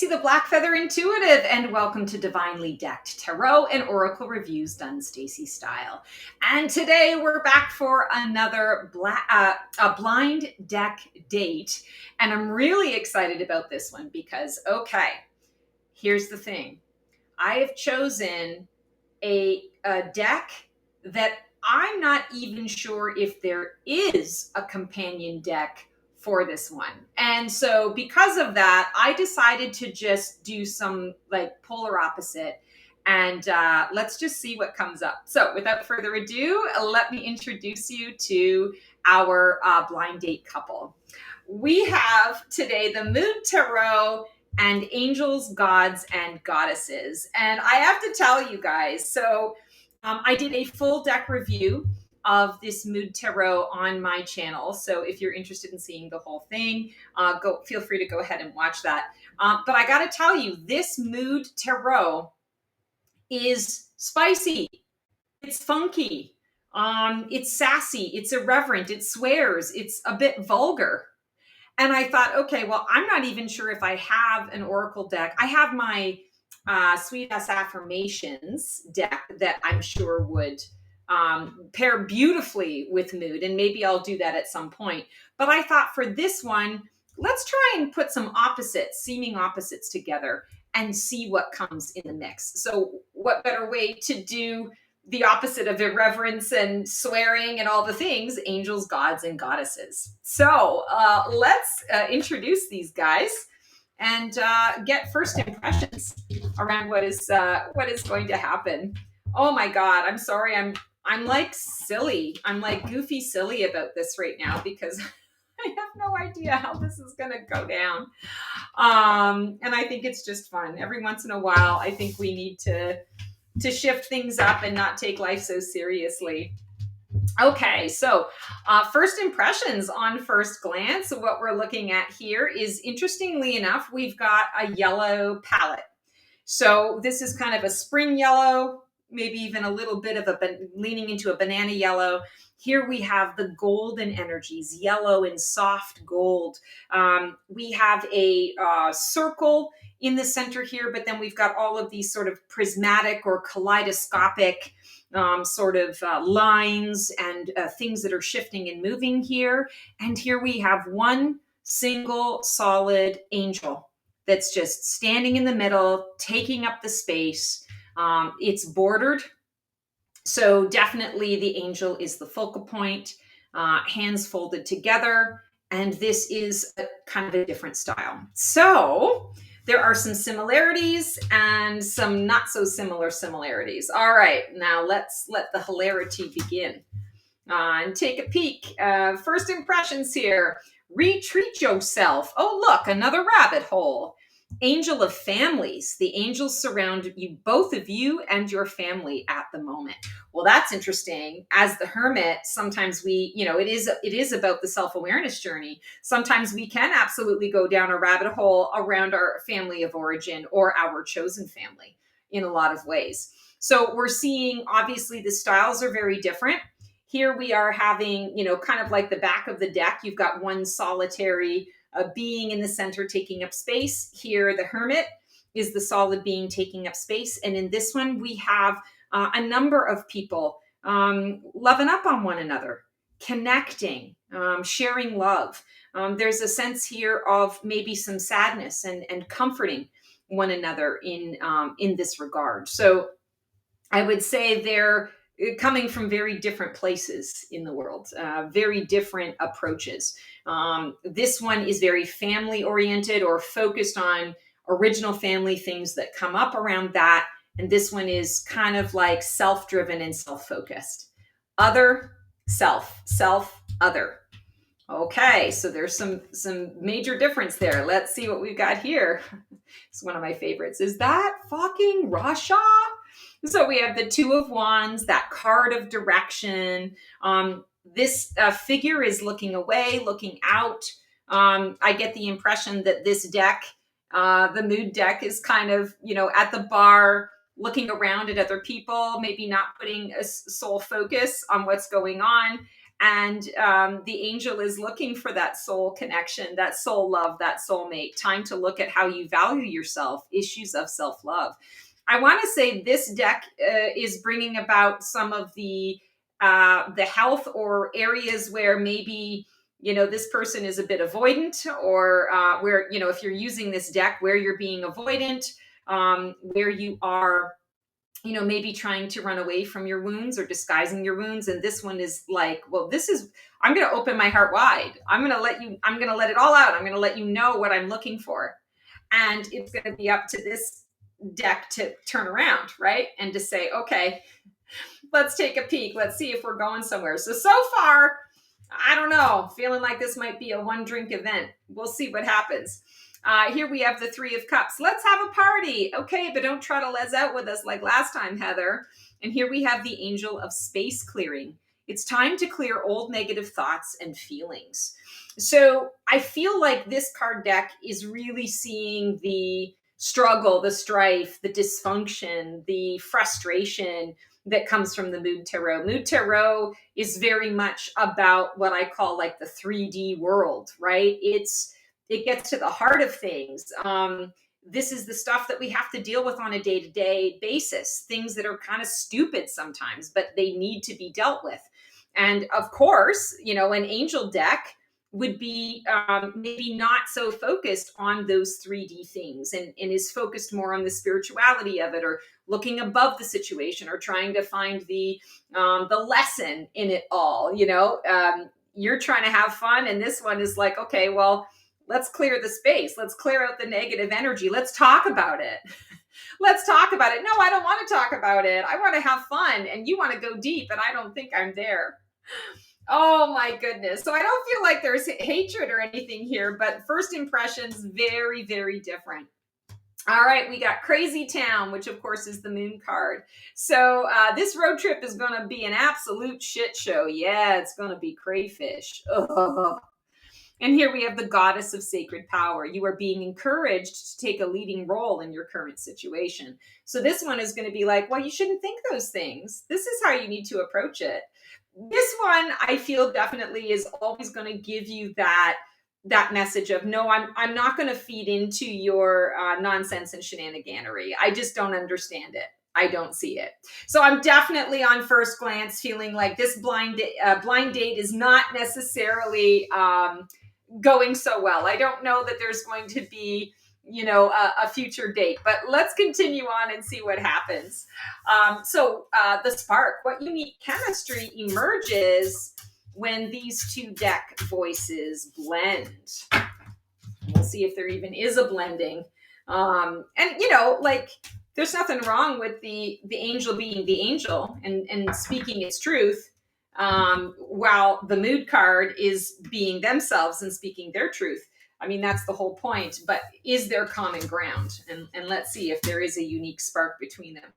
Stacey the Black Feather Intuitive, and welcome to Divinely Decked Tarot and Oracle Reviews done Stacey style. And today we're back for another a blind deck date, and I'm really excited about this one because, okay, here's the thing. I have chosen a deck that I'm not even sure if there is a companion deck for this one. And so because of that, I decided to just do some like polar opposite, and let's just see what comes up. So without further ado, let me introduce you to our blind date couple. We have today the Mood Tarot and Angels, Gods, and Goddesses. And I have to tell you guys, so I did a full deck review of this Mood Tarot on my channel. So if you're interested in seeing the whole thing, feel free to go ahead and watch that. But I got to tell you, this Mood Tarot is spicy. It's funky. It's sassy. It's irreverent. It swears. It's a bit vulgar. And I thought, okay, well, I'm not even sure if I have an Oracle deck. I have my Sweet Ass Affirmations deck that I'm sure would pair beautifully with Mood, and maybe I'll do that at some point. But I thought for this one, let's try and put some opposites, seeming opposites together and see what comes in the mix. So what better way to do the opposite of irreverence and swearing and all the things, angels, gods, and goddesses. So let's introduce these guys and get first impressions around what is going to happen. Oh my God, I'm sorry. I'm like silly. I'm like goofy silly about this right now because I have no idea how this is going to go down. And I think it's just fun. Every once in a while, I think we need to shift things up and not take life so seriously. Okay, so first impressions on first glance. So what we're looking at here is, interestingly enough, we've got a yellow palette. So this is kind of a spring yellow, maybe even a little bit of leaning into a banana yellow. Here we have the golden energies, yellow and soft gold. We have a circle in the center here, but then we've got all of these sort of prismatic or kaleidoscopic lines and things that are shifting and moving here. And here we have one single solid angel that's just standing in the middle, taking up the space. It's bordered. So definitely the angel is the focal point, hands folded together. And this is a kind of a different style. So there are some similarities and some not so similar similarities. All right, now let's let the hilarity begin and take a peek. First impressions here. Retreat yourself. Oh, look, another rabbit hole. Angel of families. The angels surround you, both of you and your family at the moment. Well, that's interesting. As the hermit, sometimes we, it is about the self-awareness journey. Sometimes we can absolutely go down a rabbit hole around our family of origin or our chosen family in a lot of ways. So we're seeing, obviously, the styles are very different. Here we are having, kind of like the back of the deck. You've got one solitary being in the center taking up space. Here, the hermit is the solid being taking up space. And in this one, we have a number of people loving up on one another, connecting, sharing love. There's a sense here of maybe some sadness and comforting one another in this regard. So I would say they're coming from very different places in the world, very different approaches. This one is very family oriented or focused on original family things that come up around that. And this one is kind of like self-driven and self-focused. Other, self, other. Okay, so there's some major difference there. Let's see what we've got here. It's one of my favorites. Is that fucking Russia? So we have the Two of Wands, that card of direction. This figure is looking away, looking out. I get the impression that this deck, the Mood deck, is kind of, at the bar, looking around at other people, maybe not putting a sole focus on what's going on. And the angel is looking for that soul connection, that soul love, that soulmate. Time to look at how you value yourself, issues of self-love. I want to say this deck is bringing about some of the health or areas where maybe this person is a bit avoidant, or where if you're using this deck where you're being avoidant, where you are maybe trying to run away from your wounds or disguising your wounds. And this one is like, well, I'm going to open my heart wide. I'm going to let it all out. I'm going to let you know what I'm looking for. And it's going to be up to this deck to turn around, right? And to say, okay, let's take a peek. Let's see if we're going somewhere. So far, I don't know, feeling like this might be a one drink event. We'll see what happens. Here we have the Three of Cups. Let's have a party. Okay, but don't try to les out with us like last time, Heather. And here we have the Angel of Space Clearing. It's time to clear old negative thoughts and feelings. So I feel like this card deck is really seeing the struggle, the strife, the dysfunction, the frustration that comes from the Mood Tarot. Mood Tarot is very much about what I call like the 3D world, right? It gets to the heart of things. This is the stuff that we have to deal with on a day-to-day basis, things that are kind of stupid sometimes, but they need to be dealt with. And of course, an angel deck would be maybe not so focused on those 3D things, and is focused more on the spirituality of it, or looking above the situation, or trying to find the lesson in it all. You're trying to have fun, and this one is like, okay, well, let's clear the space. Let's clear out the negative energy. Let's talk about it. Let's talk about it. No, I don't want to talk about it. I want to have fun, and you want to go deep, and I don't think I'm there. Oh my goodness. So I don't feel like there's hatred or anything here, but first impressions, very, very different. All right, we got Crazy Town, which of course is the moon card. So this road trip is going to be an absolute shit show. Yeah, it's going to be crayfish. Ugh. And here we have the Goddess of Sacred Power. You are being encouraged to take a leading role in your current situation. So this one is going to be like, well, you shouldn't think those things. This is how you need to approach it. This one, I feel, definitely is always going to give you that message of, no, I'm not going to feed into your nonsense and shenaniganery. I just don't understand it. I don't see it. So I'm definitely on first glance feeling like this blind date is not necessarily going so well. I don't know that there's going to be a future date, but let's continue on and see what happens. So the spark, what unique chemistry emerges when these two deck voices blend? We'll see if there even is a blending. And like, there's nothing wrong with the angel being the angel and speaking its truth, while the mood card is being themselves and speaking their truth. I mean, that's the whole point. But is there common ground? And let's see if there is a unique spark between them.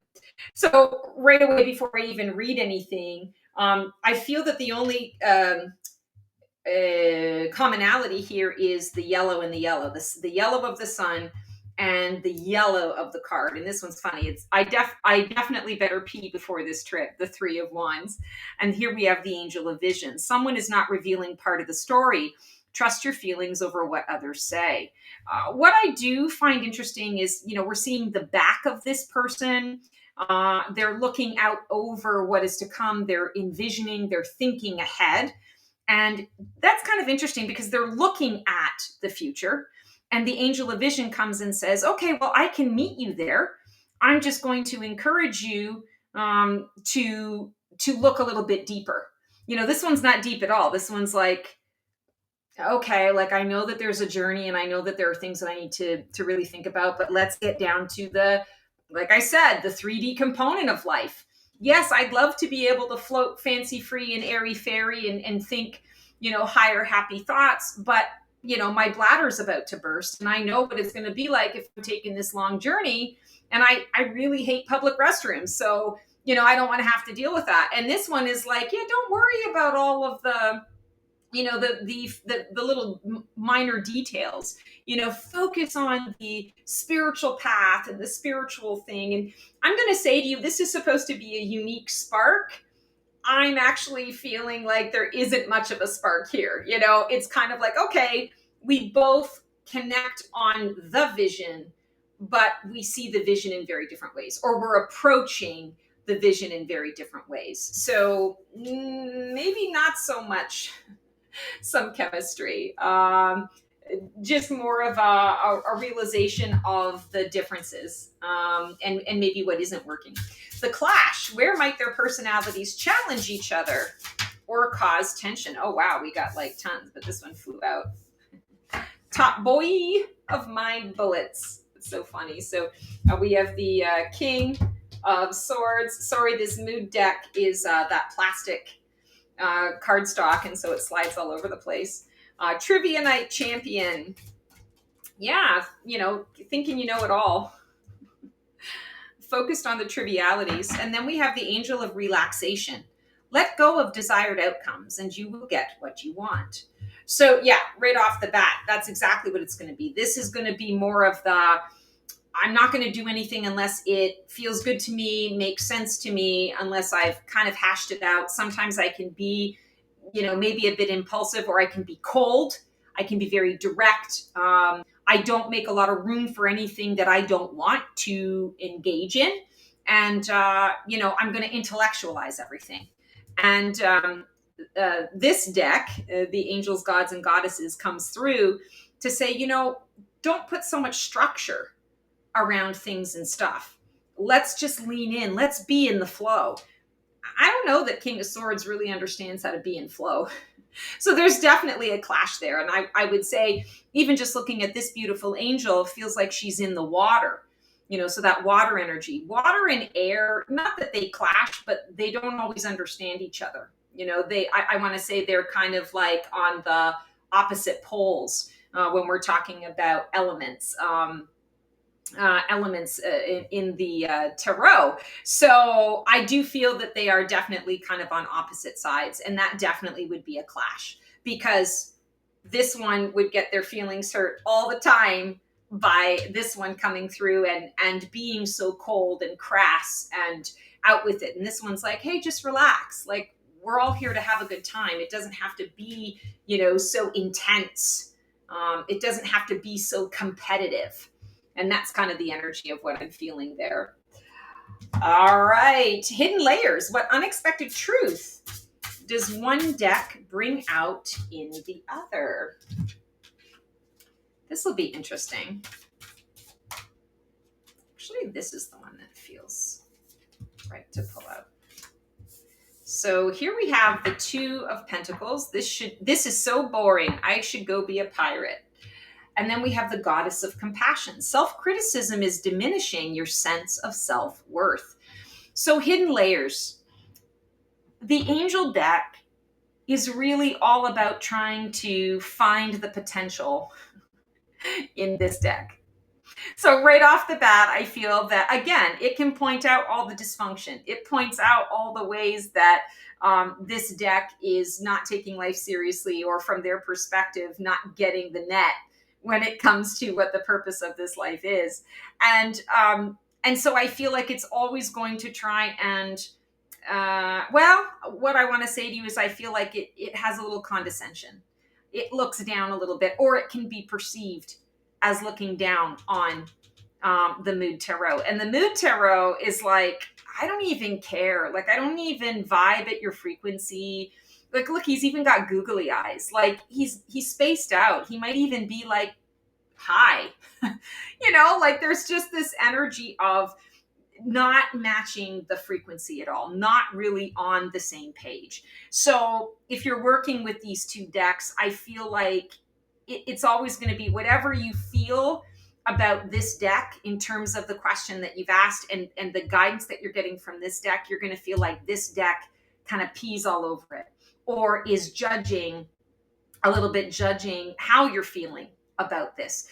So right away, before I even read anything, I feel that the only commonality here is the yellow and the yellow, the yellow of the sun and the yellow of the card. And this one's funny. It's I definitely better pee before this trip, the Three of Wands. And here we have the Angel of Vision. Someone is not revealing part of the story. Trust your feelings over what others say. What I do find interesting is, we're seeing the back of this person. They're looking out over what is to come. They're envisioning, they're thinking ahead. And that's kind of interesting because they're looking at the future. And the Angel of Vision comes and says, okay, well, I can meet you there. I'm just going to encourage you to look a little bit deeper. This one's not deep at all. This one's like, okay, like, I know that there's a journey and I know that there are things that I need to really think about, but let's get down to like I said, the 3D component of life. Yes, I'd love to be able to float fancy free and airy fairy and think, higher happy thoughts, but my bladder's about to burst and I know what it's going to be like if I'm taking this long journey, and I really hate public restrooms. So, I don't want to have to deal with that. And this one is like, yeah, don't worry about all of the the little minor details. Focus on the spiritual path and the spiritual thing. And I'm going to say to you, this is supposed to be a unique spark. I'm actually feeling like there isn't much of a spark here. You know, it's kind of like, okay, we both connect on the vision, but we see the vision in very different ways, or we're approaching the vision in very different ways. So maybe not so much some chemistry. Just more of a realization of the differences, and maybe what isn't working. The clash, where might their personalities challenge each other or cause tension? Oh, wow, we got like tons, but this one flew out. Top boy of mind bullets. It's so funny. So we have the King of Swords. Sorry, this mood deck is that plastic cardstock, and so it slides all over the place. Trivia Night Champion. Yeah, you know, thinking you know it all. Focused on the trivialities. And then we have the Angel of Relaxation. Let go of desired outcomes and you will get what you want. So, yeah, right off the bat, that's exactly what it's going to be. This is going to be more of the I'm not going to do anything unless it feels good to me, makes sense to me, unless I've kind of hashed it out. Sometimes I can be, you know, maybe a bit impulsive, or I can be cold. I can be very direct. I don't make a lot of room for anything that I don't want to engage in. And, you know, I'm going to intellectualize everything. And this deck, the Angels, Gods, and Goddesses, comes through to say, you know, don't put so much structure around things and stuff. Let's just lean in. Let's be in the flow. I don't know that King of Swords really understands how to be in flow. So there's definitely a clash there. And I would say, even just looking at this beautiful angel, feels like she's in the water. You know, so that water energy, water and air, not that they clash, but they don't always understand each other. You know, I want to say they're kind of like on the opposite poles when we're talking about elements. In the tarot. So I do feel that they are definitely kind of on opposite sides, and that definitely would be a clash, because this one would get their feelings hurt all the time by this one coming through and being so cold and crass and out with it. And this one's like, hey, just relax. Like, we're all here to have a good time. It doesn't have to be, you know, so intense. It doesn't have to be so competitive. And that's kind of the energy of what I'm feeling there. All right. Hidden layers. What unexpected truth does one deck bring out in the other? This will be interesting. Actually, this is the one that feels right to pull out. So here we have the Two of Pentacles. This is so boring. I should go be a pirate. And then we have the Goddess of Compassion. Self-criticism is diminishing your sense of self-worth. So hidden layers. The angel deck is really all about trying to find the potential in this deck. So right off the bat, I feel that, again, it can point out all the dysfunction. It points out all the ways that this deck is not taking life seriously, or from their perspective, not getting the net when it comes to what the purpose of this life is. And so I feel like it's always going to try and, well, what I want to say to you is I feel like it has a little condescension. It looks down a little bit, or it can be perceived as looking down on the Mood Tarot. And the Mood Tarot is like, I don't even care. Like, I don't even vibe at your frequency. Like, look, he's even got googly eyes. Like, he's spaced out. He might even be like, hi. You know, like, there's just this energy of not matching the frequency at all, not really on the same page. So if you're working with these two decks, I feel like it's always going to be whatever you feel about this deck in terms of the question that you've asked and the guidance that you're getting from this deck. You're going to feel like this deck kind of pees all over it, or is judging a little bit, judging how you're feeling about this,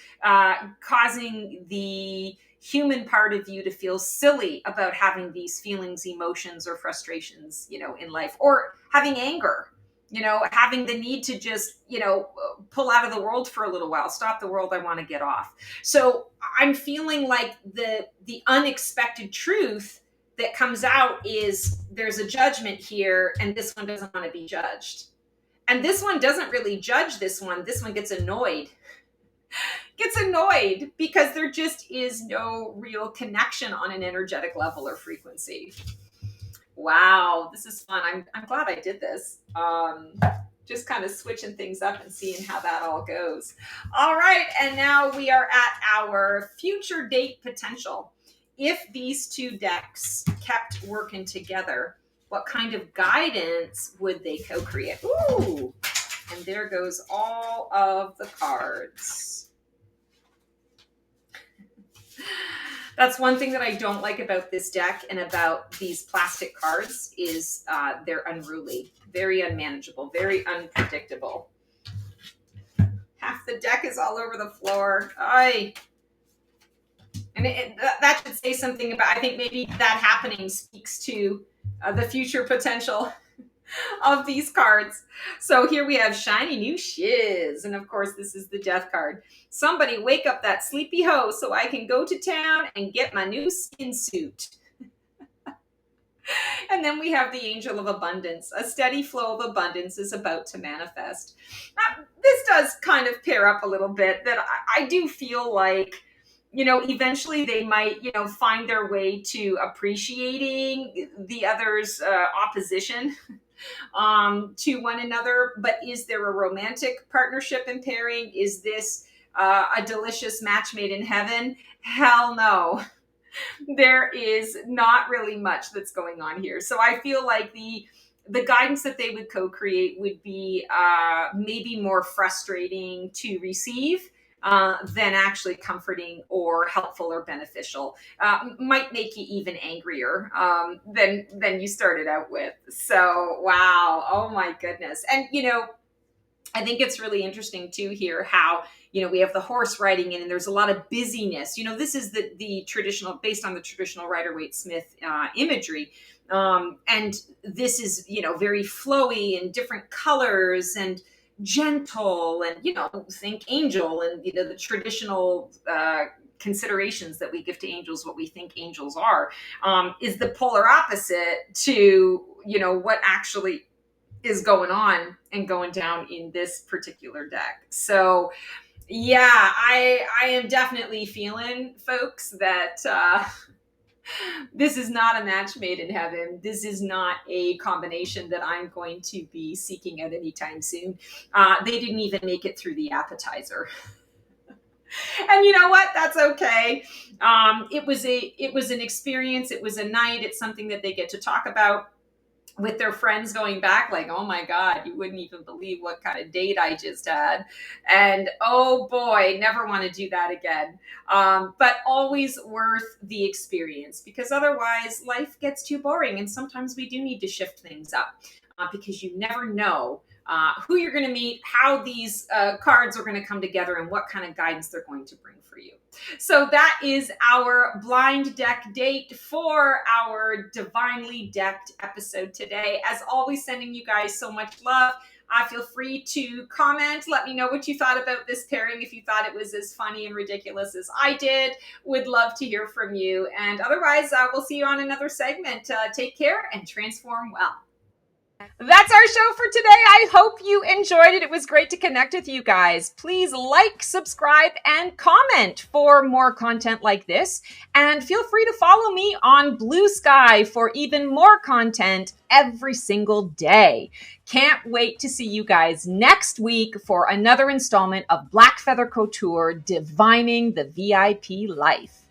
causing the human part of you to feel silly about having these feelings, emotions, or frustrations, you know, in life, or having anger, you know, having the need to just, you know, pull out of the world for a little while, stop the world, I want to get off. So I'm feeling like the unexpected truth that comes out is there's a judgment here, and this one doesn't want to be judged. And this one doesn't really judge this one. This one gets annoyed. Gets annoyed because there just is no real connection on an energetic level or frequency. Wow, this is fun. I'm glad I did this. Just kind of switching things up and seeing how that all goes. All right, and now we are at our future date potential. If these two decks kept working together, what kind of guidance would they co-create? Ooh, and there goes all of the cards. That's one thing that I don't like about this deck and about these plastic cards is they're unruly, very unmanageable, very unpredictable. Half the deck is all over the floor. And that should say something about, I think maybe that happening speaks to the future potential of these cards. So here we have shiny new shiz. And of course, this is the death card. Somebody wake up that sleepy hoe so I can go to town and get my new skin suit. And then we have the angel of abundance. A steady flow of abundance is about to manifest. This does kind of pair up a little bit that I do feel like, eventually they might, find their way to appreciating the other's opposition to one another. But is there a romantic partnership and pairing? Is this a delicious match made in heaven? Hell no. There is not really much that's going on here. So I feel like the guidance that they would co-create would be maybe more frustrating to receive than actually comforting or helpful or beneficial. Might make you even angrier than you started out with. So, wow. Oh my goodness. And, I think it's really interesting too here how, we have the horse riding in and there's a lot of busyness. This is the traditional, based on the traditional Rider-Waite-Smith imagery. And this is, very flowy and different colors and gentle and, think angel and, the traditional considerations that we give to angels, what we think angels are, is the polar opposite to, what actually is going on and going down in this particular deck. So yeah, I am definitely feeling, folks, that this is not a match made in heaven. This is not a combination that I'm going to be seeking out anytime soon. They didn't even make it through the appetizer. And you know what? That's okay. It was an experience. It was a night. It's something that they get to talk about with their friends going back, like, oh my God, you wouldn't even believe what kind of date I just had. And oh boy, never want to do that again. But always worth the experience, because otherwise life gets too boring. And sometimes we do need to shift things up because you never know who you're going to meet, how these cards are going to come together, and what kind of guidance they're going to bring for you. So that is our blind deck date for our divinely decked episode today. As always, sending you guys so much love. Feel free to comment. Let me know what you thought about this pairing. If you thought it was as funny and ridiculous as I did, would love to hear from you. And otherwise, we'll see you on another segment. Take care and transform well. That's our show for today. I hope you enjoyed it. It was great to connect with you guys. Please like, subscribe, and comment for more content like this. And feel free to follow me on Blue Sky for even more content every single day. Can't wait to see you guys next week for another installment of Black Feather Couture, Divining the VIP Life.